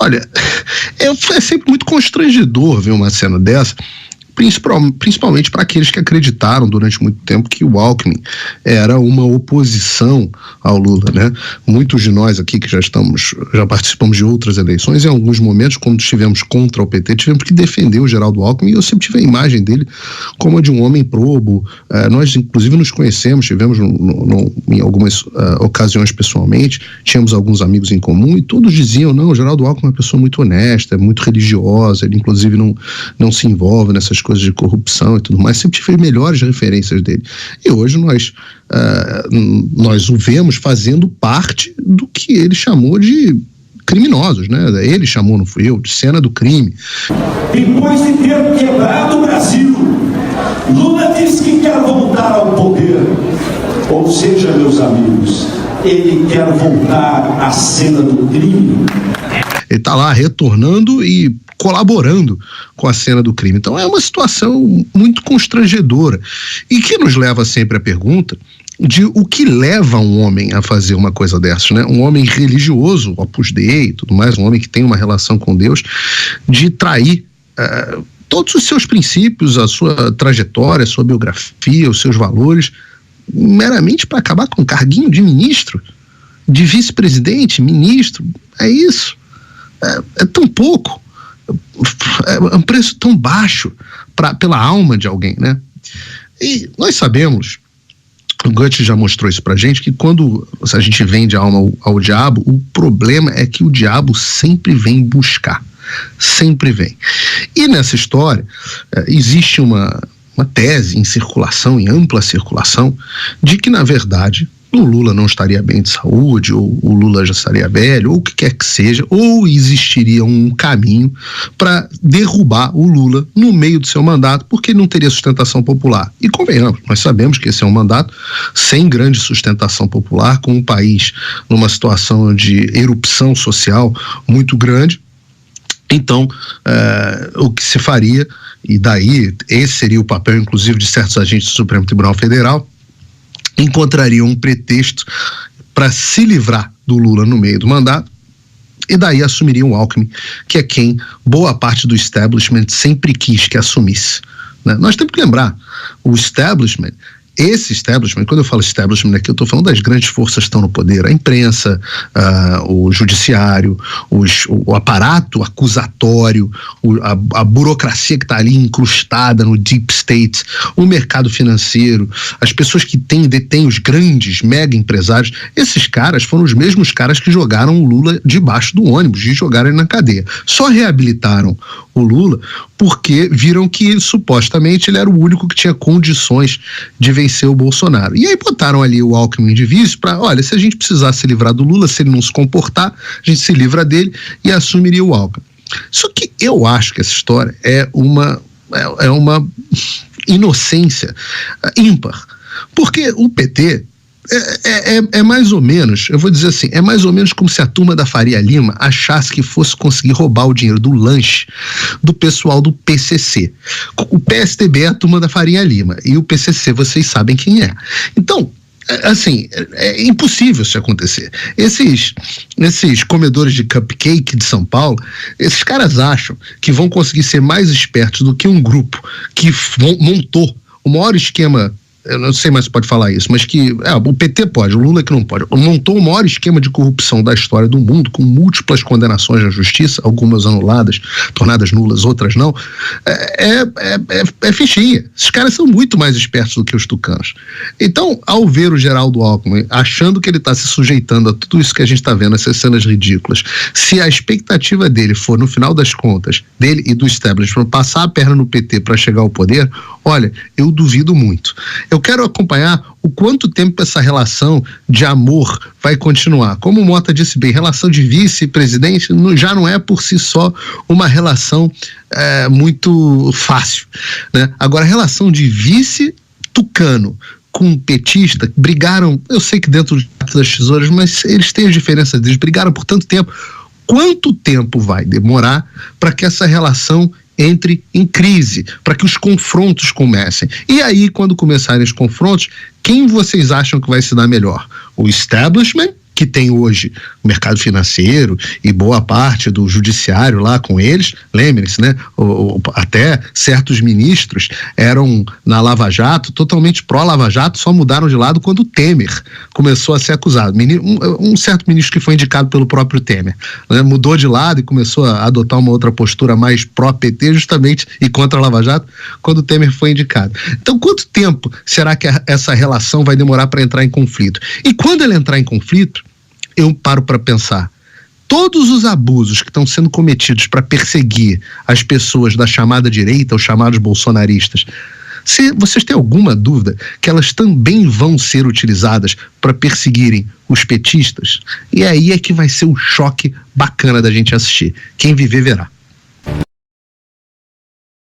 Olha, é sempre muito constrangedor ver uma cena dessa, principalmente para aqueles que acreditaram durante muito tempo que o Alckmin era uma oposição ao Lula, né? Muitos de nós aqui que já participamos de outras eleições, em alguns momentos, quando estivemos contra o PT, tivemos que defender o Geraldo Alckmin, e eu sempre tive a imagem dele como a de um homem probo. Nós, inclusive, nos conhecemos, tivemos em algumas ocasiões pessoalmente, tínhamos alguns amigos em comum, e todos diziam, não, o Geraldo Alckmin é uma pessoa muito honesta, é muito religiosa, ele inclusive não se envolve nessas coisas de corrupção e tudo mais, sempre tive melhores referências dele. E hoje nós o vemos fazendo parte do que ele chamou de criminosos, né? Ele chamou, não fui eu, de cena do crime. Depois de ter quebrado o Brasil, Lula disse que quer voltar ao poder. Ou seja, meus amigos, ele quer voltar à cena do crime. Ele está lá retornando e colaborando com a cena do crime. Então é uma situação muito constrangedora e que nos leva sempre à pergunta de o que leva um homem a fazer uma coisa dessas, né? Um homem religioso, Opus Dei e tudo mais, um homem que tem uma relação com Deus, de trair todos os seus princípios, a sua trajetória, a sua biografia, os seus valores, meramente para acabar com um carguinho de ministro, de vice-presidente, ministro. É isso. É tão pouco, é um preço tão baixo pela alma de alguém, né? E nós sabemos, o Goethe já mostrou isso pra gente, que quando a gente vende a alma ao diabo, o problema é que o diabo sempre vem buscar, sempre vem. E nessa história existe uma tese em circulação, em ampla circulação, de que na verdade o Lula não estaria bem de saúde, ou o Lula já estaria velho, ou o que quer que seja, ou existiria um caminho para derrubar o Lula no meio do seu mandato, porque ele não teria sustentação popular. E convenhamos, nós sabemos que esse é um mandato sem grande sustentação popular, com um país numa situação de erupção social muito grande. Então, o que se faria, e daí esse seria o papel, inclusive, de certos agentes do Supremo Tribunal Federal, encontrariam um pretexto para se livrar do Lula no meio do mandato, e daí assumiriam o Alckmin, que é quem boa parte do establishment sempre quis que assumisse, né? Nós temos que lembrar, o establishment, esse establishment, quando eu falo establishment aqui, eu estou falando das grandes forças que estão no poder, a imprensa, o judiciário, o aparato acusatório, a burocracia que está ali incrustada no deep state, o mercado financeiro, as pessoas que detêm os grandes mega empresários. Esses caras foram os mesmos caras que jogaram o Lula debaixo do ônibus e jogaram ele na cadeia. Só reabilitaram o Lula porque viram que supostamente ele era o único que tinha condições de vencer o Bolsonaro. E aí botaram ali o Alckmin de vice para, olha, se a gente precisar se livrar do Lula, se ele não se comportar, a gente se livra dele e assumiria o Alckmin. Só que eu acho que essa história é uma inocência ímpar, porque o PT é mais ou menos, eu vou dizer assim, é mais ou menos como se a turma da Faria Lima achasse que fosse conseguir roubar o dinheiro do lanche do pessoal do PCC. O PSDB é a turma da Faria Lima e o PCC vocês sabem quem é. Então, assim, é impossível isso acontecer. Esses comedores de cupcake de São Paulo, esses caras acham que vão conseguir ser mais espertos do que um grupo que montou o maior esquema. Eu não sei mais se pode falar isso, mas que o PT pode, o Lula que não pode. Montou o maior esquema de corrupção da história do mundo, com múltiplas condenações na justiça, algumas anuladas, tornadas nulas, outras não. É fichinha. Esses caras são muito mais espertos do que os tucanos. Então, ao ver o Geraldo Alckmin achando que ele está se sujeitando a tudo isso que a gente está vendo, essas cenas ridículas, se a expectativa dele for, no final das contas, dele e do establishment, passar a perna no PT para chegar ao poder, olha, eu duvido muito. Eu quero acompanhar o quanto tempo essa relação de amor vai continuar. Como o Mota disse bem, relação de vice-presidente já não é por si só uma relação muito fácil, né? Agora, a relação de vice-tucano com petista, brigaram, eu sei que dentro das tesouras, mas eles têm as diferenças deles, brigaram por tanto tempo. Quanto tempo vai demorar para que essa relação entre em crise, para que os confrontos comecem? E aí, quando começarem os confrontos, quem vocês acham que vai se dar melhor? O establishment que tem hoje o mercado financeiro e boa parte do judiciário lá com eles, lembrem-se, né? Até certos ministros eram na Lava Jato, totalmente pró-Lava Jato, só mudaram de lado quando o Temer começou a ser acusado. Um certo ministro que foi indicado pelo próprio Temer, né? Mudou de lado e começou a adotar uma outra postura mais pró-PT justamente e contra a Lava Jato quando o Temer foi indicado. Então, quanto tempo será que essa relação vai demorar para entrar em conflito? E quando ela entrar em conflito, eu paro para pensar, todos os abusos que estão sendo cometidos para perseguir as pessoas da chamada direita, os chamados bolsonaristas, se vocês têm alguma dúvida que elas também vão ser utilizadas para perseguirem os petistas? E aí é que vai ser um choque bacana da gente assistir. Quem viver verá.